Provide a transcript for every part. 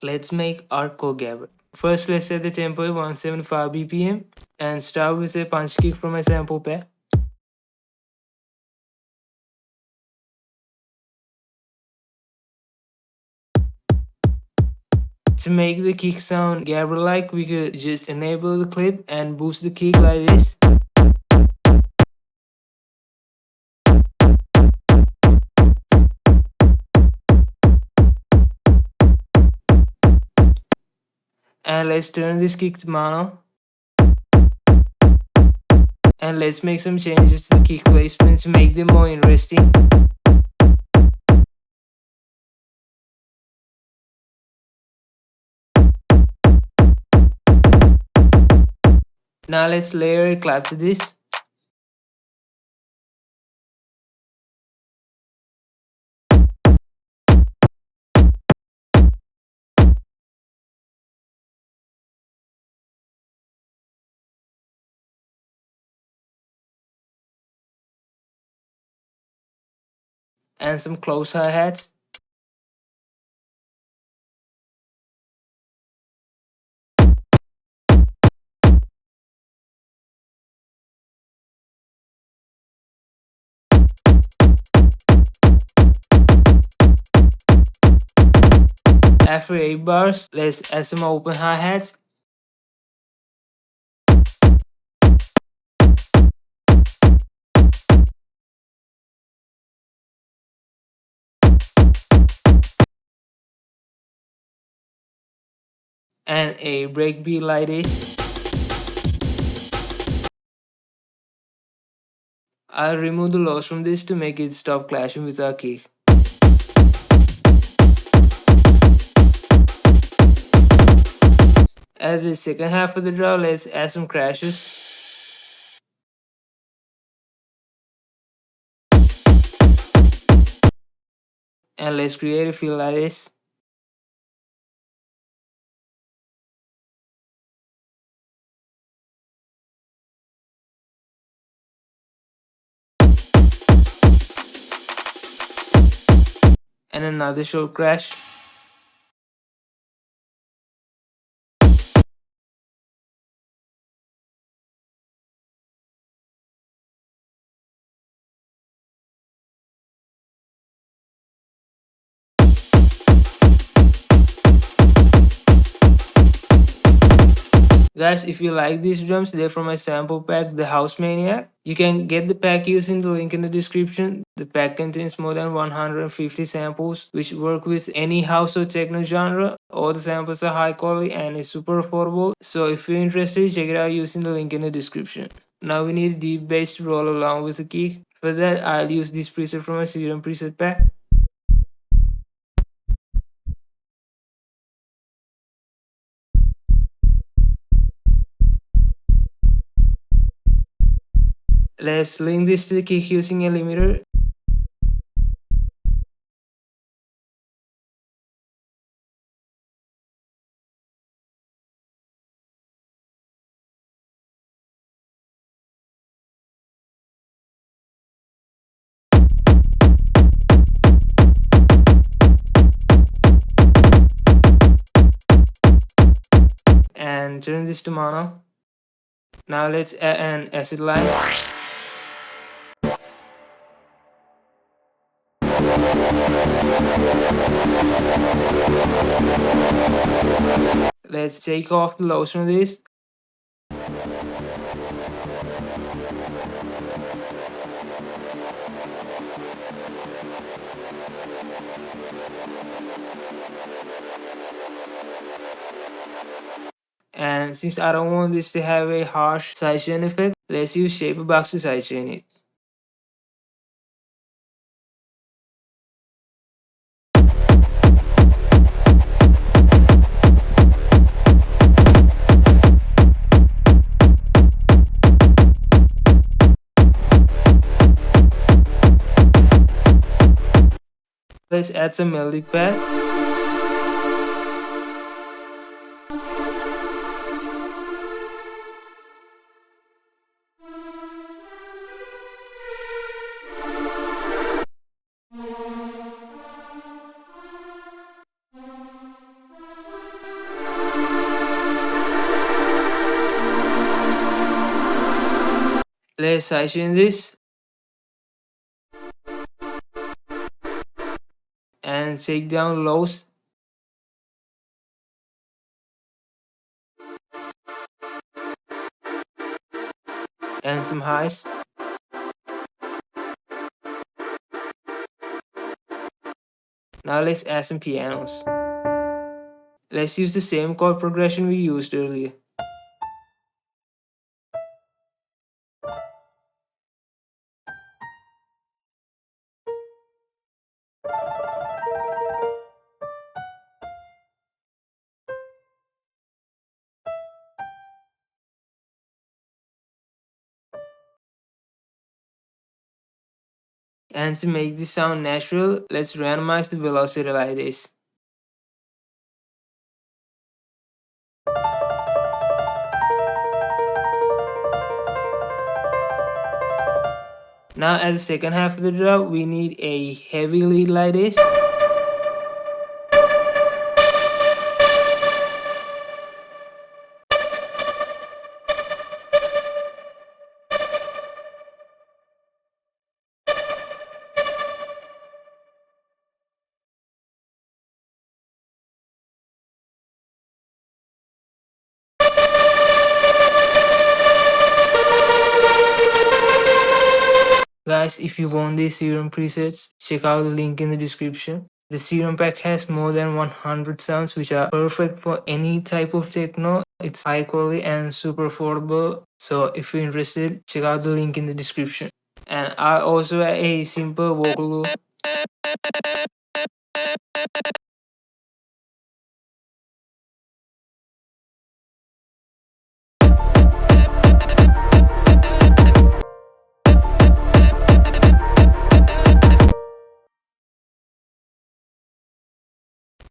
Let's make Artcore Gabber. First, let's set the tempo at 175 BPM and start with a punch kick from a sample pack. To make the kick sound Gabber-like, we could just enable the clip and boost the kick like this. And let's turn this kick to mono. And let's make some changes to the kick placement to make them more interesting. Now let's layer a clap to this. And some close hi-hats. After 8 bars, let's add some open hi-hats. And a breakbeat like this. I'll remove the lows from this to make it stop clashing with our kick. At the second half of the draw, let's add some crashes. And let's create a feel like this. And another short crash. Guys, if you like these drums, they're from my sample pack, the House Maniac. You can get the pack using the link in the description. The pack contains more than 150 samples, which work with any house or techno genre. All the samples are high quality and it's super affordable. So if you're interested, check it out using the link in the description. Now we need a deep bass to roll along with the kick. For that, I'll use this preset from my Serum preset pack. Let's link this to the kick using a limiter. And turn this to mono. Now let's add an acid line. Let's take off the lows from this. And since I don't want this to have a harsh sidechain effect, let's use shaper box to sidechain it. Let's add some melodic pads. Let's sidechain this and take down lows and some highs. Now let's add some pianos. Let's use the same chord progression we used earlier. And to make this sound natural, let's randomize the velocity like this. Now at the second half of the drop, we need a heavy lead like this. Guys, if you want these Serum presets, check out the link in the description. The Serum pack has more than 100 sounds which are perfect for any type of techno. It's high quality and super affordable. So if you're interested, check out the link in the description. And I also add a simple vocal loop.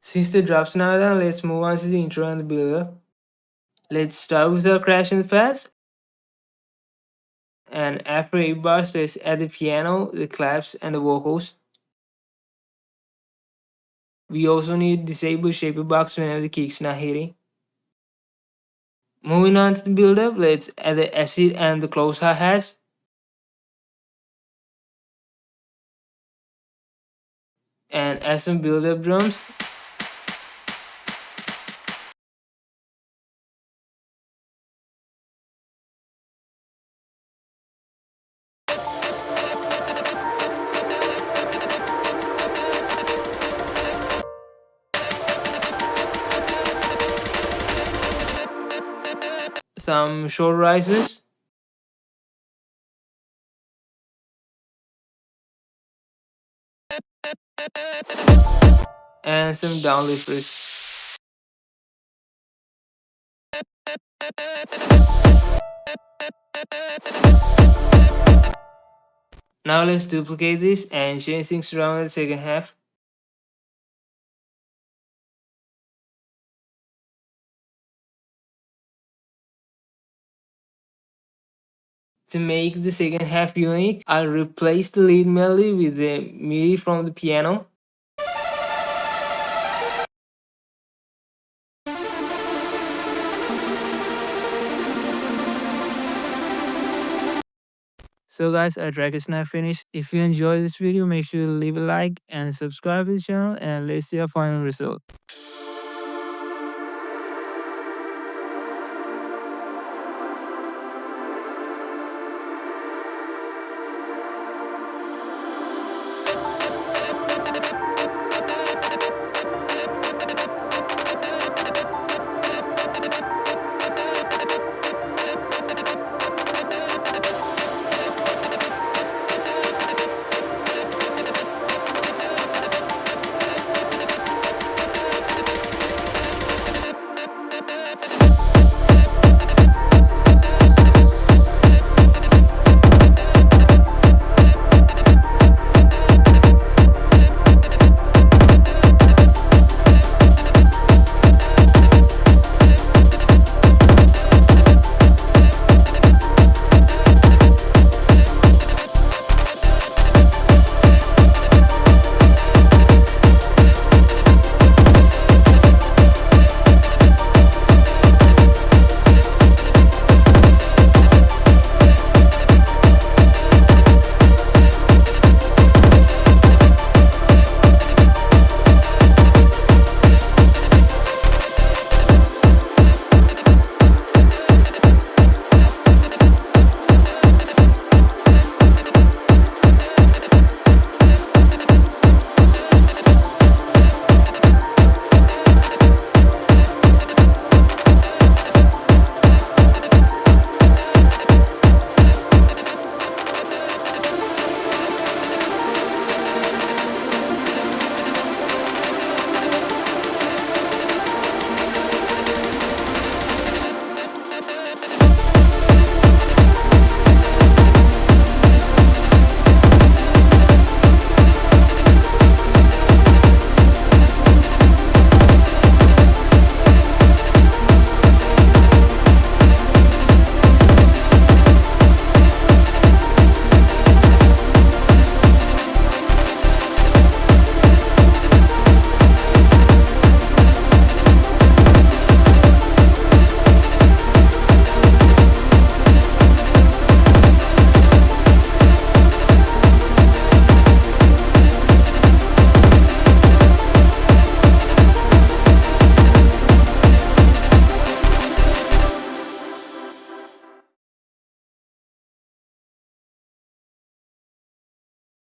Since the drops now done, let's move on to the intro and the build-up. Let's start with our crash and pads. And after 8 bars, let's add the piano, the claps, and the vocals. We also need disable shaper box whenever the kick's not hitting. Moving on to the build-up, let's add the acid and the close hi-hats. And add some build-up drums. Some short rises. And some downlifters. Now let's duplicate this and change things around in the second half. To make the second half unique, I'll replace the lead melody with the MIDI from the piano. So guys, our track is now finished. If you enjoyed this video, make sure to leave a like and subscribe to the channel, and let's see our final result.